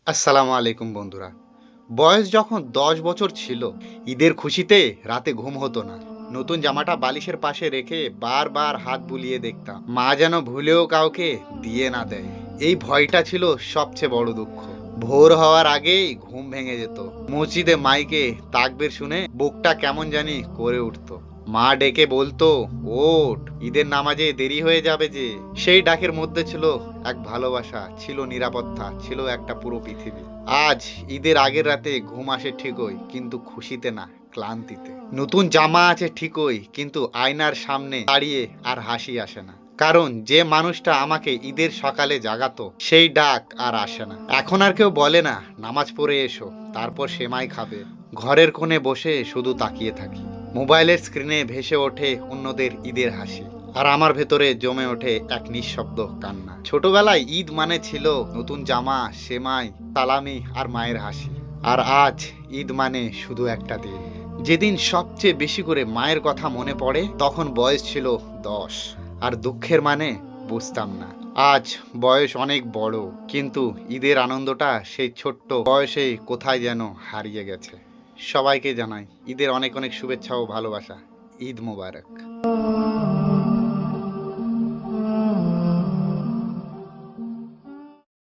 আসসালামু আলাইকুম বন্ধুরা। বয়স যখন ১০ বছর ছিল, ঈদের খুশিতে রাতে ঘুম হতো না। নতুন জামাটা বালিশের পাশে রেখে বারবার হাত বুলিয়ে দেখতাম, মা যেন ভুলেও কাউকে দিয়ে না দেয়। এই ভয়টা ছিল সবচেয়ে বড় দুঃখ। ভোর হওয়ার আগেই ঘুম ভেঙে যেত। মসজিদে মাইকে তাকবীর শুনে বুকটা কেমন জানি করে উঠতো। মা ডেকে বলতো, ওঠ, ঈদের নামাজে দেরি হয়ে যাবে যে। সেই ডাকের মধ্যে ছিল এক ভালোবাসা, ছিল নিরাপত্তা, ছিল একটা পুরো পৃথিবী। আজ ঈদের আগের রাতে ঘুম আসে ঠিকই, কিন্তু খুশিতে না, ক্লান্তিতে। নতুন জামা আছে ঠিকই, কিন্তু আয়নার সামনে দাঁড়িয়ে আর হাসি আসে না। কারণ যে মানুষটা আমাকে ঈদের সকালে জাগাতো, সেই ডাক আর আসে না। এখন আর কেউ বলে না নামাজ পড়ে এসো, তারপর সেমাই খাবে। ঘরের কোণে বসে শুধু তাকিয়ে থাকি। মোবাইলের স্ক্রিনে ভেসে ওঠে অন্যদের ঈদের হাসি, আর আমার ভেতরে জমে ওঠে এক নিঃশব্দ কান্না। ছোটবেলায় ঈদ মানে ছিল নতুন জামা, সেমাই, সালামি আর মায়ের হাসি। আর আজ ঈদ মানে শুধু একটা দিন, যেদিন সবচেয়ে বেশি করে মায়ের কথা মনে পড়ে। তখন বয়স ছিল ১০, আর দুঃখের মানে বুঝতাম না। আজ বয়স অনেক বড়, কিন্তু ঈদের আনন্দটা সেই ছোট্ট বয়সেই কোথায় যেন হারিয়ে গেছে। সবাইকে জানাই ঈদের অনেক অনেক শুভেচ্ছা ও ভালোবাসা। ঈদ মোবারক।